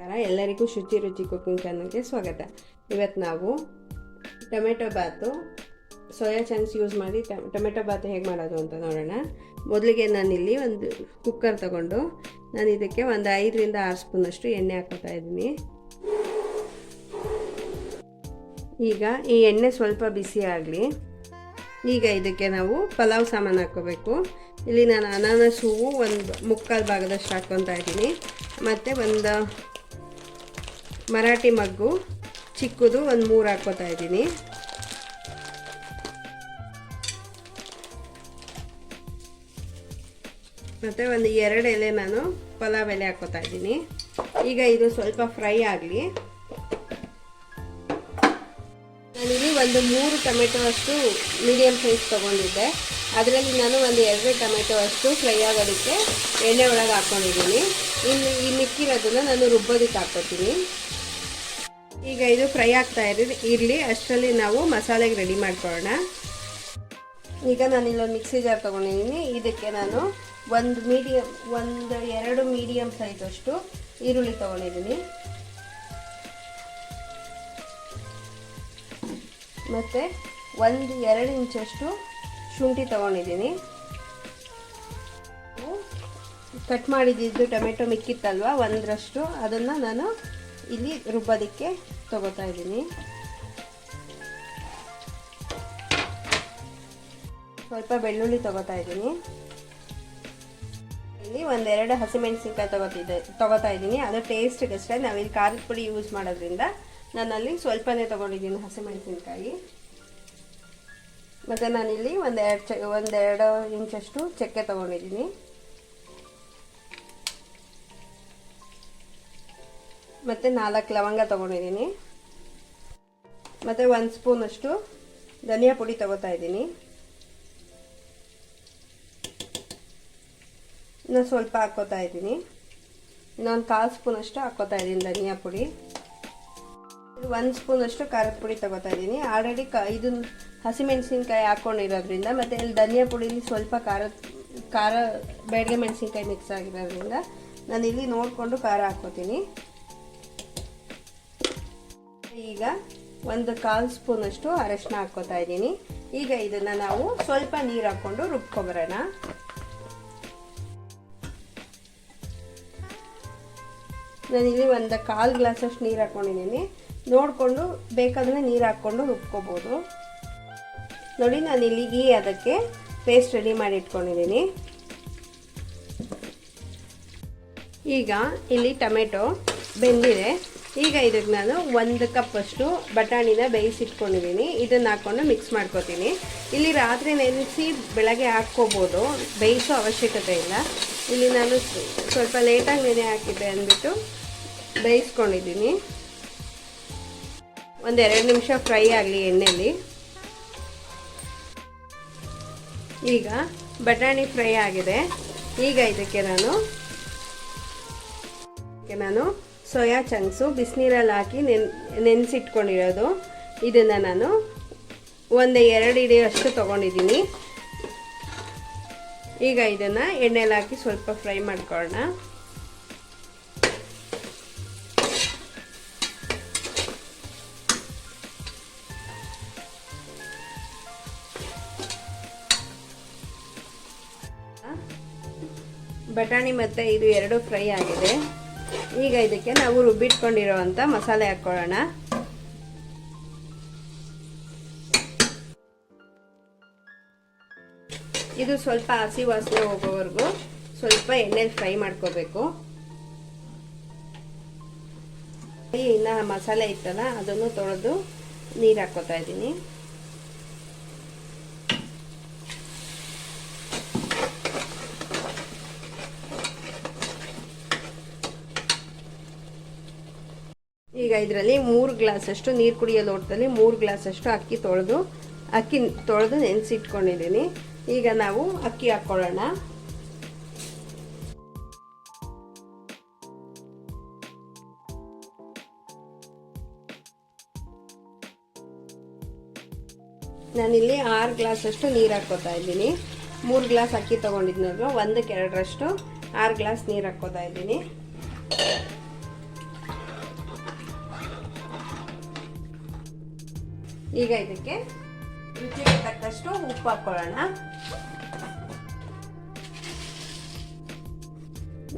ಎಲ್ಲರಿಗೂ ಶುಚಿ ರುಚಿ ಕುಕಿಂಗ್ ಚಾನಲ್ಗೆ ಸ್ವಾಗತ. ಇವತ್ತು ನಾವು ಟೊಮೆಟೊ ಬಾತು ಸೋಯಾ ಚಂಕ್ಸ್ ಯೂಸ್ ಮಾಡಿ ಟೊಮೆಟೊ ಬಾತು ಹೇಗೆ ಮಾಡೋದು ಅಂತ ನೋಡೋಣ. ಮೊದಲಿಗೆ ನಾನಿಲ್ಲಿ ಒಂದು ಕುಕ್ಕರ್ ತಗೊಂಡು ನಾನು ಇದಕ್ಕೆ ಒಂದು 5ರಿಂದ 6 ಸ್ಪೂನಷ್ಟು ಎಣ್ಣೆ ಹಾಕೋತಾ ಇದ್ದೀನಿ. ಈಗ ಈ ಎಣ್ಣೆ ಸ್ವಲ್ಪ ಬಿಸಿ ಆಗಲಿ. ಈಗ ಇದಕ್ಕೆ ನಾವು ಪಲಾವ್ ಸಾಮಾನು ಹಾಕ್ಕೋಬೇಕು. ಇಲ್ಲಿ ನಾನು ಅನಾನಸ್ ಹೂವು ಒಂದು 3/4 ಭಾಗದಷ್ಟು ಹಾಕ್ಕೊತಾ ಇದ್ದೀನಿ. ಮತ್ತು ಒಂದು ಮರಾಠಿ ಮಗ್ಗು ಚಿಕ್ಕದು ಒಂದು 3 ಹಾಕ್ಕೋತಾ ಇದ್ದೀನಿ. ಮತ್ತು ಒಂದು 2 ಎಲೆ ನಾನು ಪಲಾವ್ ಎಲೆ ಹಾಕ್ಕೋತಾ ಇದ್ದೀನಿ. ಈಗ ಇದು ಸ್ವಲ್ಪ ಫ್ರೈ ಆಗಲಿ. ನಾನಿಲ್ಲಿ ಒಂದು 3 ಟೊಮೆಟೊ ಅಷ್ಟು ಮೀಡಿಯಮ್ ಸೈಜ್ ತೊಗೊಂಡಿದ್ದೆ. ಅದರಲ್ಲಿ ನಾನು ಒಂದು 2 ಟೊಮೆಟೊ ಅಷ್ಟು ಫ್ರೈ ಆಗೋದಕ್ಕೆ ಎಣ್ಣೆ ಒಳಗೆ ಹಾಕ್ಕೊಂಡಿದ್ದೀನಿ. ಇನ್ನು ಈ ಮಿಕ್ಕಿರೋದನ್ನು ನಾನು ರುಬ್ಬೋದಕ್ಕೆ ಹಾಕ್ಕೊತೀನಿ. ಈಗ ಇದು ಫ್ರೈ ಆಗ್ತಾ ಇರಲಿ, ಅಷ್ಟರಲ್ಲಿ ನಾವು ಮಸಾಲೆಗೆ ರೆಡಿ ಮಾಡ್ಕೊಳ್ಳೋಣ. ಈಗ ನಾನು ಇಲ್ಲೊಂದು ಮಿಕ್ಸಿ ಜಾರ್ ತೊಗೊಂಡಿದ್ದೀನಿ. ಇದಕ್ಕೆ ನಾನು ಒಂದು 2 ಮೀಡಿಯಮ್ ಸೈಜ್ ಅಷ್ಟು ಈರುಳ್ಳಿ ತೊಗೊಂಡಿದ್ದೀನಿ. ಮತ್ತು 1-2 ಇಂಚಷ್ಟು ಶುಂಠಿ ತೊಗೊಂಡಿದ್ದೀನಿ. ಕಟ್ ಮಾಡಿದ್ದು ಟೊಮೆಟೊ ಮಿಕ್ಕಿತ್ತಲ್ವ ಒಂದರಷ್ಟು, ಅದನ್ನು ನಾನು ಇಲ್ಲಿ ರುಬ್ಬೋದಕ್ಕೆ ತಗೋತಾ ಇದ್ದೀನಿ. ಸ್ವಲ್ಪ ಬೆಳ್ಳುಳ್ಳಿ ತಗೋತಾ ಇದ್ದೀನಿ. ಇಲ್ಲಿ 1-2 ಹಸಿಮೆಣಸಿನ್ಕಾಯಿ ತಗೋತಾ ಇದ್ದೀನಿ. ಅದು ಟೇಸ್ಟ್ಗಷ್ಟೇ. ನಾವಿಲ್ಲಿ ಖಾರದ ಪುಡಿ ಯೂಸ್ ಮಾಡೋದ್ರಿಂದ ನಾನಲ್ಲಿ ಸ್ವಲ್ಪನೇ ತೊಗೊಂಡಿದ್ದೀನಿ ಹಸಿಮೆಣಸಿನ್ಕಾಯಿ. ಮತ್ತು ನಾನಿಲ್ಲಿ 1-2 ಇಂಚಷ್ಟು ಚಕ್ಕೆ ತೊಗೊಂಡಿದ್ದೀನಿ. ಮತ್ತು 4 ಲವಂಗ ತೊಗೊಂಡಿದ್ದೀನಿ. ಮತ್ತು 1 ಸ್ಪೂನಷ್ಟು ಧನಿಯಾ ಪುಡಿ ತೊಗೋತಾ ಇದ್ದೀನಿ. ಇನ್ನು ಸ್ವಲ್ಪ ಹಾಕ್ಕೋತಾ ಇದ್ದೀನಿ. ಇನ್ನೊಂದು 1/4 ಸ್ಪೂನಷ್ಟು ಹಾಕ್ಕೋತಾ ಇದ್ದೀನಿ ಧನಿಯಾ ಪುಡಿ. 1 ಸ್ಪೂನಷ್ಟು ಖಾರದ ಪುಡಿ ತೊಗೋತಾ ಇದ್ದೀನಿ. ಆಲ್ರೆಡಿ ಇದು ಹಸಿಮೆಣಸಿನ್ಕಾಯಿ ಹಾಕ್ಕೊಂಡಿರೋದ್ರಿಂದ ಮತ್ತು ಇಲ್ಲಿ ಧನಿಯಾ ಪುಡಿಲಿ ಸ್ವಲ್ಪ ಖಾರ ಬೇಡಿಗೆ ಮೆಣಸಿನ್ಕಾಯಿ ಮಿಕ್ಸ್ ಆಗಿರೋದ್ರಿಂದ ನಾನಿಲ್ಲಿ ನೋಡಿಕೊಂಡು ಖಾರ ಹಾಕ್ಕೋತೀನಿ. ಈಗ 1/4 ಸ್ಪೂನಷ್ಟು ಅರಶಿನ ಹಾಕ್ಕೋತಾ ಇದ್ದೀನಿ. ಈಗ ಇದನ್ನು ನಾವು ಸ್ವಲ್ಪ ನೀರು ಹಾಕ್ಕೊಂಡು ರುಬ್ಕೊಬರೋಣ. ನಾನಿಲ್ಲಿ 1/4 ಗ್ಲಾಸಷ್ಟು ನೀರು ಹಾಕ್ಕೊಂಡಿದ್ದೀನಿ. ನೋಡಿಕೊಂಡು ಬೇಕಾದರೆ ನೀರು ಹಾಕ್ಕೊಂಡು ರುಬ್ಕೋಬೋದು. ನೋಡಿ, ನಾನಿಲ್ಲಿ ಅದಕ್ಕೆ ಪೇಸ್ಟ್ ರೆಡಿ ಮಾಡಿ ಇಟ್ಕೊಂಡಿದ್ದೀನಿ. ಈಗ ಇಲ್ಲಿ ಟೊಮೆಟೊ ಬೆಂದಿದೆ. ಈಗ ಇದಕ್ಕೆ ನಾನು 1 ಕಪ್ ಅಷ್ಟು ಬಟಾಣಿನ ಬೇಯಿಸಿಟ್ಕೊಂಡಿದ್ದೀನಿ. ಇದನ್ನು ಹಾಕ್ಕೊಂಡು ಮಿಕ್ಸ್ ಮಾಡ್ಕೊತೀನಿ. ಇಲ್ಲಿ ರಾತ್ರಿ ನೆನೆಸಿ ಬೆಳಗ್ಗೆ ಹಾಕ್ಕೋಬೋದು, ಬೇಯಿಸೋ ಅವಶ್ಯಕತೆ ಇಲ್ಲ. ಇಲ್ಲಿ ನಾನು ಸ್ವಲ್ಪ ಲೇಟಾಗಿ ನೆನೆ ಹಾಕಿದ್ದೆ ಅಂದ್ಬಿಟ್ಟು ಬೇಯಿಸ್ಕೊಂಡಿದ್ದೀನಿ. 1-2 ನಿಮಿಷ ಫ್ರೈ ಆಗಲಿ ಎಣ್ಣೆಯಲ್ಲಿ. ಈಗ ಬಟಾಣಿ ಫ್ರೈ ಆಗಿದೆ. ಈಗ ಇದಕ್ಕೆ ನಾನು ಸೋಯಾ ಚಂಕ್ಸು ಬಿಸಿನೀರಲ್ಲಿ ಹಾಕಿ ನೆನೆಸಿಟ್ಕೊಂಡಿರೋದು, ಇದನ್ನು ನಾನು 1-2 ಹಿಡಿಯೋಷ್ಟು ತೊಗೊಂಡಿದ್ದೀನಿ. ಈಗ ಇದನ್ನು ಎಣ್ಣೆಲಿ ಹಾಕಿ ಸ್ವಲ್ಪ ಫ್ರೈ ಮಾಡ್ಕೊಳ್ಳೋಣ. ಬಟಾಣಿ ಮತ್ತು ಇದು 2 ಫ್ರೈ ಆಗಿದೆ. ಈಗ ಇದಕ್ಕೆ ನಾವು ರುಬ್ಬಿಟ್ಕೊಂಡಿರೋವಂಥ ಮಸಾಲೆ ಹಾಕ್ಕೊಳ್ಳೋಣ. ಇದು ಸ್ವಲ್ಪ ಹಸಿ ವಾಸನೆ ಹೋಗೋವರೆಗೂ ಸ್ವಲ್ಪ ಎಣ್ಣೆಲಿ ಫ್ರೈ ಮಾಡ್ಕೋಬೇಕು. ಇನ್ನು ಮಸಾಲೆ ಇತ್ತಲ್ಲ ಅದನ್ನು ತೊಳೆದು ನೀರು ಹಾಕ್ಕೋತಾ ಇದ್ದೀನಿ. ಈಗ ಇದರಲ್ಲಿ 3 ಗ್ಲಾಸಷ್ಟು ನೀರು ಕುಡಿಯೋ ಲೋಟದಲ್ಲಿ 3 ಗ್ಲಾಸಷ್ಟು ಅಕ್ಕಿ ತೊಳೆದು ನೆನೆಸಿಟ್ಕೊಂಡಿದ್ದೀನಿ. ಈಗ ನಾವು ಅಕ್ಕಿ ಹಾಕ್ಕೊಳ್ಳೋಣ. ನಾನಿಲ್ಲಿ 6 ಗ್ಲಾಸಷ್ಟು ನೀರು ಹಾಕ್ಕೋತಾ ಇದ್ದೀನಿ. 3 ಗ್ಲಾಸ್ ಅಕ್ಕಿ ತೊಗೊಂಡಿದ್ನಲ್ವ, 1/2 6 ಗ್ಲಾಸ್ ನೀರು ಹಾಕ್ಕೋತಾ ಇದ್ದೀನಿ. ಈಗ ಇದಕ್ಕೆ ರುಚಿಗೆ ತಕ್ಕಷ್ಟು ಉಪ್ಪು ಹಾಕೊಳ್ಳೋಣ.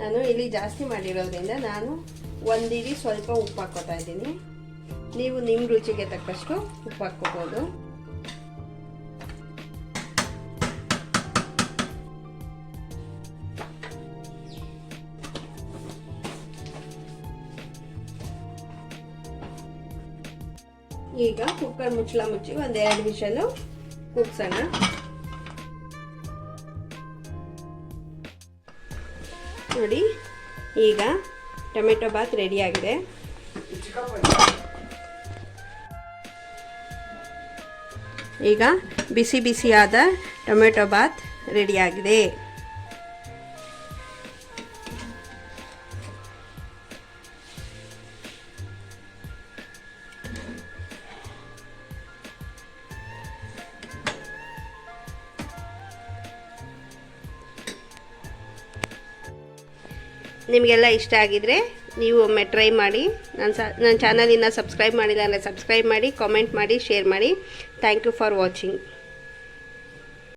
ನಾನು ಇಲ್ಲಿ ಜಾಸ್ತಿ ಮಾಡಿರೋದ್ರಿಂದ ನಾನು ಒಂದಿಡಿ ಸ್ವಲ್ಪ ಉಪ್ಪು ಹಾಕೋತಾ ಇದ್ದೀನಿ. ನೀವು ನಿಮ್ಮ ರುಚಿಗೆ ತಕ್ಕಷ್ಟು ಉಪ್ಪು ಹಾಕ್ಕೋಬೋದು. ಈಗ ಕುಕ್ಕರ್ ಮುಚ್ಚಳ ಮುಚ್ಚಿ 1-2 ವಿಷಲು ಕೂಗ್ಸೋಣ. ನೋಡಿ, ಈಗ ಟೊಮೆಟೊ ಬಾತ್ ರೆಡಿಯಾಗಿದೆ. ಈಗ ಬಿಸಿ ಬಿಸಿಯಾದ ಟೊಮೆಟೊ ಬಾತ್ ರೆಡಿಯಾಗಿದೆ. ನಿಮಗೆಲ್ಲ ಇಷ್ಟ ಆಗಿದರೆ ನೀವು ಒಮ್ಮೆ ಟ್ರೈ ಮಾಡಿ. ನನ್ನ ಚಾನಲಿನ ಸಬ್ಸ್ಕ್ರೈಬ್ ಮಾಡಿಲ್ಲ ಅಂದರೆ ಸಬ್ಸ್ಕ್ರೈಬ್ ಮಾಡಿ, ಕಾಮೆಂಟ್ ಮಾಡಿ, ಶೇರ್ ಮಾಡಿ. Thank you for watching.